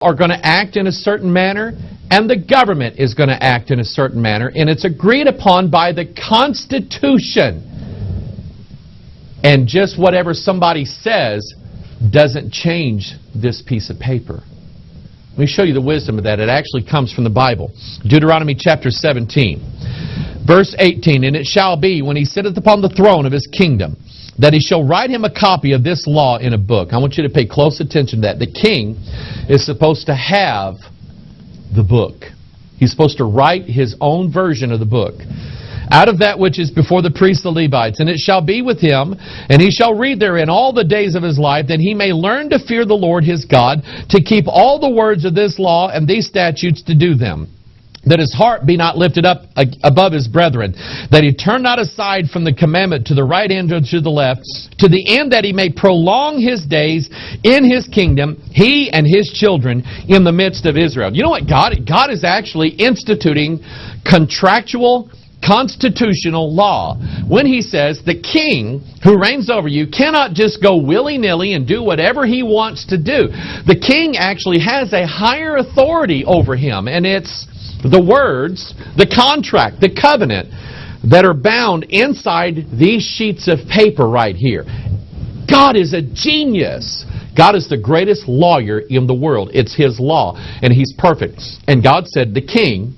are going to act in a certain manner, and the government is going to act in a certain manner, and it's agreed upon by the Constitution. And just whatever somebody says doesn't change this piece of paper. Let me show you the wisdom of that. It actually comes from the Bible. Deuteronomy chapter 17, verse 18, "And it shall be, when he sitteth upon the throne of his kingdom, that he shall write him a copy of this law in a book." I want you to pay close attention to that. The king is supposed to have the book. He's supposed to write his own version of the book. "Out of that which is before the priests the Levites, and it shall be with him, and he shall read therein all the days of his life, that he may learn to fear the Lord his God, to keep all the words of this law and these statutes to do them. That his heart be not lifted up above his brethren, that he turn not aside from the commandment to the right hand or to the left, to the end that he may prolong his days in his kingdom, he and his children in the midst of Israel." You know what God is actually instituting contractual constitutional law when he says the king who reigns over you cannot just go willy-nilly and do whatever he wants to do. The king actually has a higher authority over him, and it's the words, the contract, the covenant that are bound inside these sheets of paper right here. God is a genius. God is the greatest lawyer in the world. It's His law, and He's perfect. And God said the king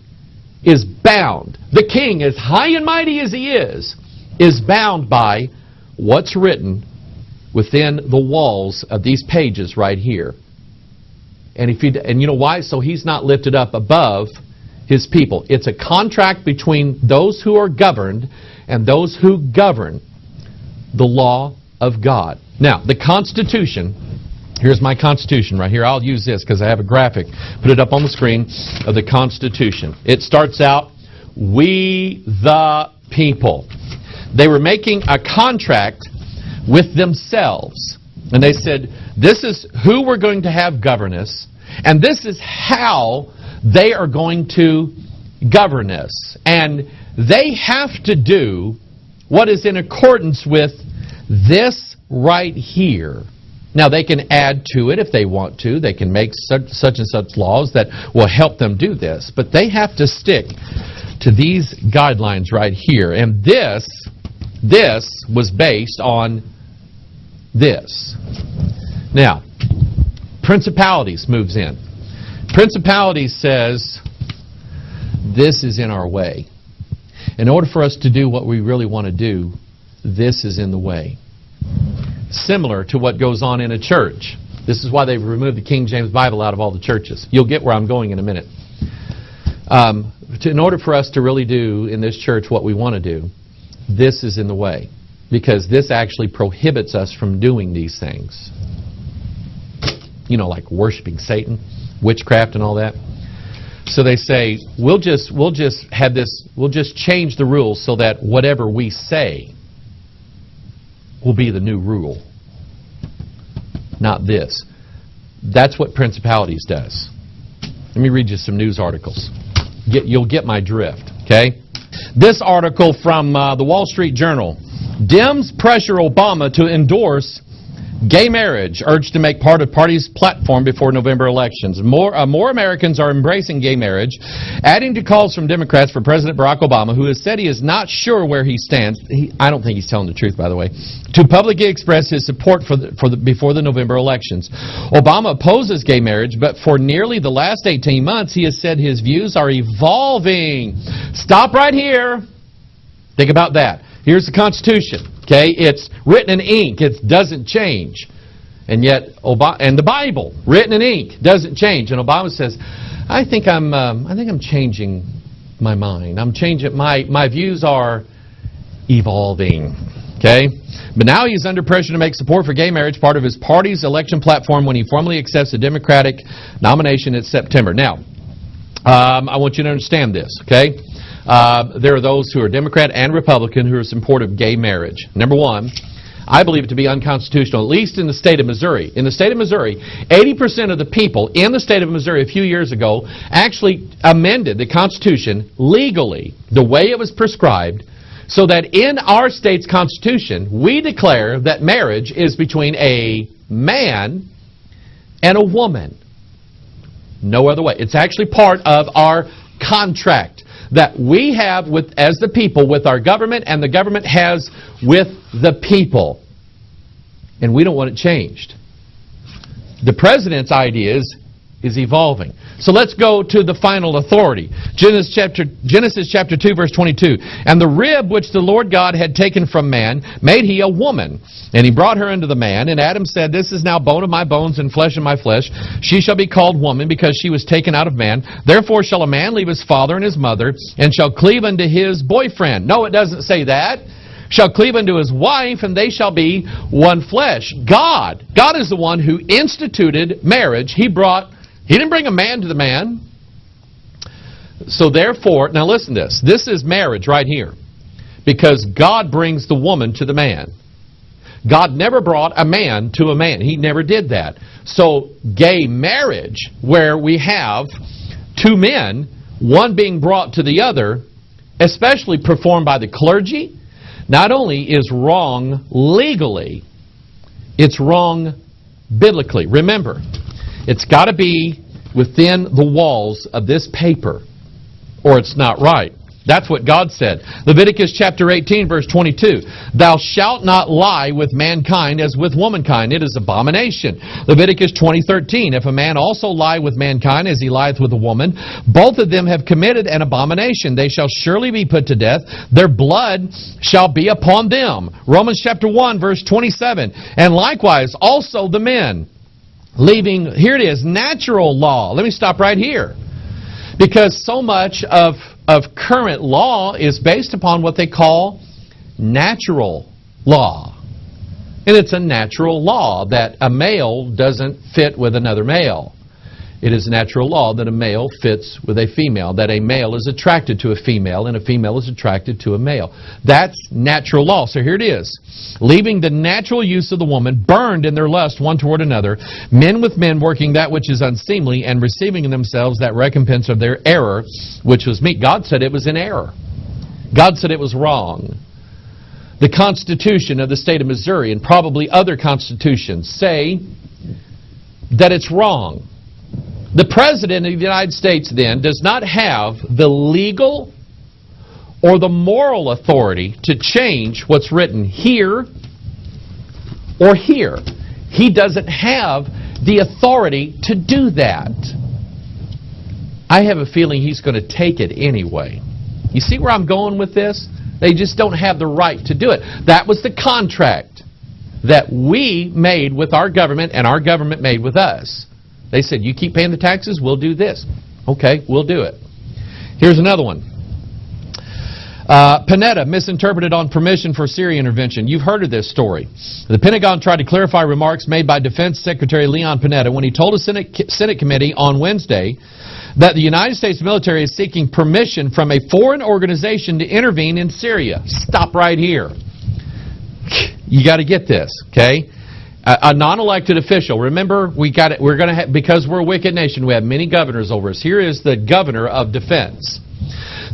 is bound. The king, as high and mighty as he is bound by what's written within the walls of these pages right here. And you know why? So he's not lifted up above his people. It's a contract between those who are governed and those who govern the law of God. Now, the Constitution, here's my Constitution right here. I'll use this because I have a graphic. Put it up on the screen of the Constitution. It starts out, "We the people." They were making a contract with themselves. And they said, this is who we're going to have govern us, and this is how they are going to govern us. And they have to do what is in accordance with this right here. Now, they can add to it if they want to. They can make such and such laws that will help them do this. But they have to stick to these guidelines right here. And this was based on this. Now, principalities moves in. Principalities says, this is in our way. In order for us to do what we really want to do, this is in the way. Similar to what goes on in a church. This is why they've removed the King James Bible out of all the churches. You'll get where I'm going in a minute. In order for us to really do in this church what we want to do, this is in the way. Because this actually prohibits us from doing these things. You know, like worshiping Satan, witchcraft and all that. So they say, we'll just change the rules so that whatever we say will be the new rule. Not this. That's what principalities does. Let me read you some news articles. You'll get my drift, okay? This article from the Wall Street Journal. Dems pressure Obama to endorse gay marriage, urged to make part of party's platform before November elections. More Americans are embracing gay marriage, adding to calls from Democrats for President Barack Obama, who has said he is not sure where he stands. I don't think he's telling the truth, by the way, to publicly express his support before the November elections. Obama opposes gay marriage, but for nearly the last 18 months, he has said his views are evolving. Stop right here. Think about that. Here's the Constitution. Okay, it's written in ink. It doesn't change. And yet, and the Bible, written in ink, doesn't change. And Obama says, I think I'm changing my mind. I'm changing. My views are evolving. Okay? But now he's under pressure to make support for gay marriage part of his party's election platform when he formally accepts the Democratic nomination in September. Now, I want you to understand this, okay? There are those who are Democrat and Republican who are supportive of gay marriage. Number one, I believe it to be unconstitutional, at least in the state of Missouri. In the state of Missouri, 80% of the people in the state of Missouri a few years ago actually amended the Constitution legally, the way it was prescribed, so that in our state's Constitution, we declare that marriage is between a man and a woman. No other way. It's actually part of our contract that we have with, as the people, with our government, and the government has with the people. And we don't want it changed. The president's idea is evolving. So let's go to the final authority. Genesis chapter 2, verse 22. And the rib which the Lord God had taken from man made he a woman. And he brought her unto the man. And Adam said, This is now bone of my bones and flesh of my flesh. She shall be called woman, because she was taken out of man. Therefore shall a man leave his father and his mother, and shall cleave unto his boyfriend. No, it doesn't say that. Shall cleave unto his wife, and they shall be one flesh. God is the one who instituted marriage. He didn't bring a man to the man. So therefore, now listen to this. This is marriage right here. Because God brings the woman to the man. God never brought a man to a man. He never did that. So gay marriage, where we have two men, one being brought to the other, especially performed by the clergy, not only is wrong legally, it's wrong biblically. Remember, it's got to be within the walls of this paper, or it's not right. That's what God said. Leviticus chapter 18, verse 22. Thou shalt not lie with mankind as with womankind. It is abomination. Leviticus 20:13. If a man also lie with mankind as he lieth with a woman, both of them have committed an abomination. They shall surely be put to death. Their blood shall be upon them. Romans chapter 1, verse 27. And likewise also the men, leaving, here it is, natural law. Let me stop right here. Because so much of current law is based upon what they call natural law. And it's a natural law that a male doesn't fit with another male. It is natural law that a male fits with a female, that a male is attracted to a female and a female is attracted to a male. That's natural law. So here it is. Leaving the natural use of the woman, burned in their lust one toward another, men with men working that which is unseemly, and receiving in themselves that recompense of their error, which was meat. God said it was in error. God said it was wrong. The Constitution of the state of Missouri, and probably other constitutions, say that it's wrong. The President of the United States, then, does not have the legal or the moral authority to change what's written here or here. He doesn't have the authority to do that. I have a feeling he's going to take it anyway. You see where I'm going with this? They just don't have the right to do it. That was the contract that we made with our government and our government made with us. They said, you keep paying the taxes, we'll do this. Okay, we'll do it. Here's another one. Panetta misinterpreted on permission for Syria intervention. You've heard of this story. The Pentagon tried to clarify remarks made by Defense Secretary Leon Panetta when he told a Senate committee on Wednesday that the United States military is seeking permission from a foreign organization to intervene in Syria. Stop right here. You got to get this, okay? A non-elected official. Remember, we're going to have, because we're a wicked nation, we have many governors over us. Here is the governor of defense.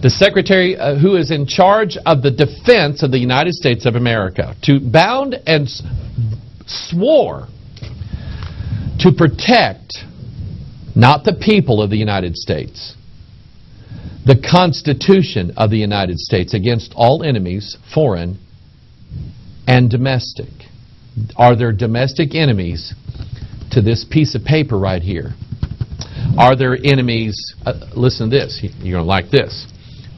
The secretary who is in charge of the defense of the United States of America, bound and swore to protect not the people of the United States, the Constitution of the United States against all enemies, foreign and domestic. Are there domestic enemies to this piece of paper right here? Are there enemies, listen to this, you're going to like this.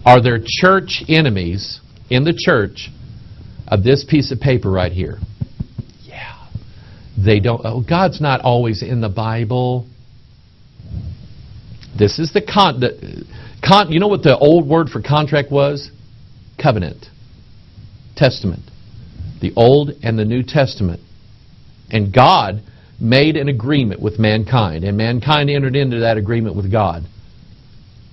Are there church enemies in the church of this piece of paper right here? Yeah. They don't, God's not always in the Bible. This is you know what the old word for contract was? Covenant. Testament. The Old and the New Testament. And God made an agreement with mankind, and mankind entered into that agreement with God.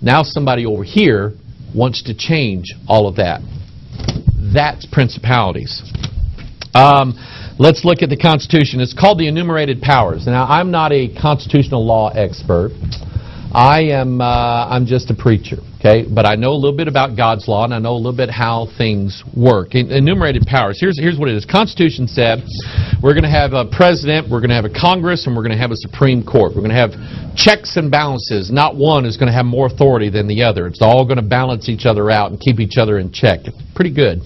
Now somebody over here wants to change all of that. That's principalities. Let's look at the Constitution. It's called the Enumerated Powers. Now, I'm not a constitutional law expert. I'm just a preacher. Okay, but I know a little bit about God's law, and I know a little bit how things work. Enumerated powers. Here's what it is. Constitution said we're going to have a president, we're going to have a Congress, and we're going to have a Supreme Court. We're going to have checks and balances. Not one is going to have more authority than the other. It's all going to balance each other out and keep each other in check. It's pretty good.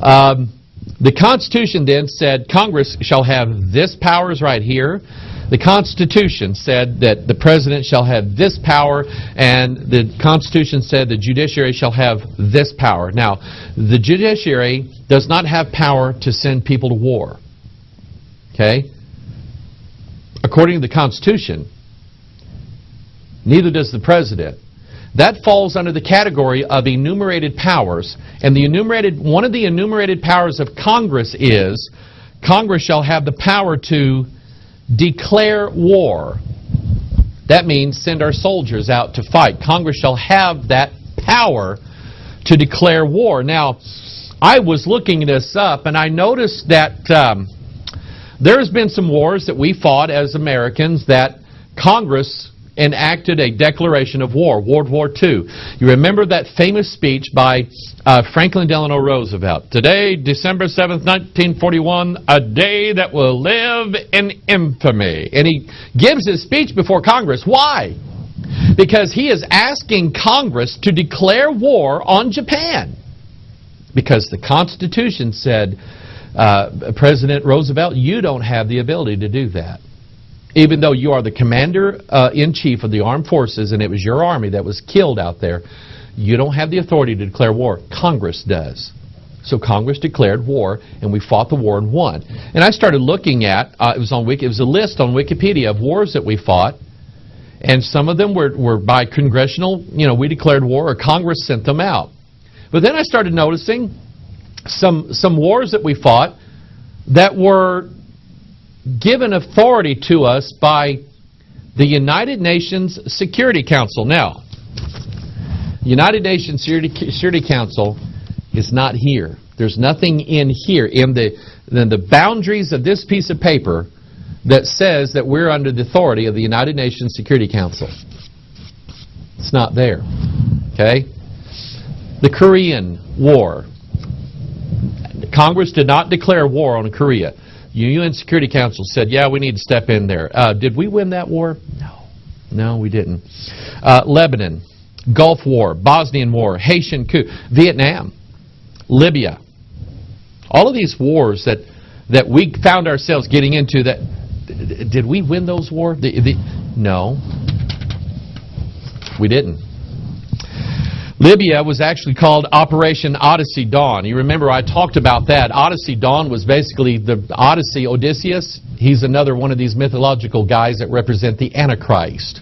The Constitution then said Congress shall have this powers right here. The Constitution said that the President shall have this power, and the Constitution said the judiciary shall have this power. Now, the judiciary does not have power to send people to war. Okay? According to the Constitution, neither does the President. That falls under the category of enumerated powers, and one of the enumerated powers of Congress is Congress shall have the power to declare war. That means send our soldiers out to fight. Congress shall have that power to declare war. Now, I was looking this up, and I noticed that there's been some wars that we fought as Americans that Congress enacted a declaration of war, World War II. You remember that famous speech by Franklin Delano Roosevelt. Today, December 7th, 1941, a day that will live in infamy. And he gives his speech before Congress. Why? Because he is asking Congress to declare war on Japan. Because the Constitution said, President Roosevelt, you don't have the ability to do that. Even though you are the commander-in-chief of the armed forces and it was your army that was killed out there, you don't have the authority to declare war. Congress does. So Congress declared war, and we fought the war and won. And I started looking at, it was a list on Wikipedia of wars that we fought, and some of them were by congressional, we declared war or Congress sent them out. But then I started noticing some wars that we fought that were given authority to us by the United Nations Security Council. Now, United Nations Security Council is not here. There's nothing in here, in the boundaries of this piece of paper, that says that we're under the authority of the United Nations Security Council. It's not there. Okay? The Korean War. Congress did not declare war on Korea. The UN Security Council said, yeah, we need to step in there. Did we win that war? No. No, we didn't. Lebanon, Gulf War, Bosnian War, Haitian coup, Vietnam, Libya. All of these wars that we found ourselves getting into, did we win those wars? No, we didn't. Libya was actually called Operation Odyssey Dawn. You remember I talked about that. Odyssey Dawn was basically the Odyssey, Odysseus. He's another one of these mythological guys that represent the Antichrist.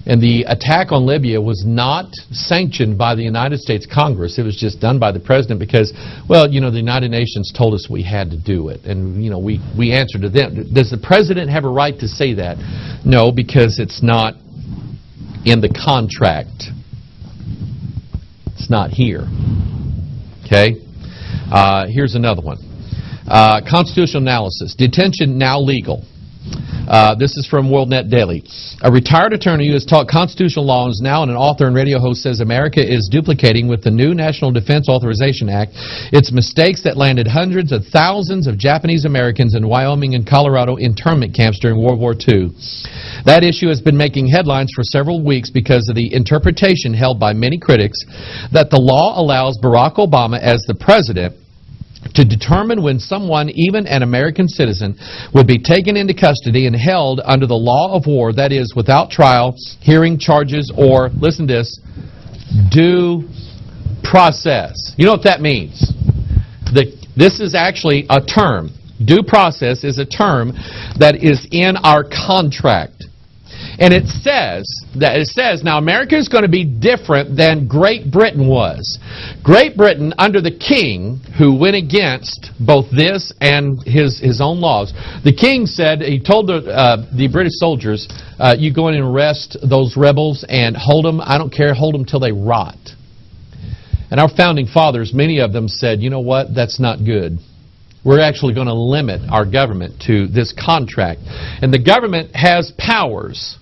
And the attack on Libya was not sanctioned by the United States Congress. It was just done by the President because, well, the United Nations told us we had to do it. And, we answered to them. Does the President have a right to say that? No, because it's not in the contract. It's not here. Okay? Here's another one. Constitutional analysis. Detention now legal. This is from WorldNet Daily. A retired attorney who has taught constitutional law and is now an author and radio host says America is duplicating with the new National Defense Authorization Act its mistakes that landed hundreds of thousands of Japanese Americans in Wyoming and Colorado internment camps during World War II. That issue has been making headlines for several weeks because of the interpretation held by many critics that the law allows Barack Obama as the president to determine when someone, even an American citizen, would be taken into custody and held under the law of war, that is, without trial, hearing, charges, or, listen to this, due process. You know what that means? This is actually a term. Due process is a term that is in our contract. And it says, now America is going to be different than Great Britain was. Great Britain, under the king, who went against both this and his own laws, the king said, he told the British soldiers, you go in and arrest those rebels and hold them, I don't care, hold them till they rot. And our founding fathers, many of them said, you know what, that's not good. We're actually going to limit our government to this contract. And the government has powers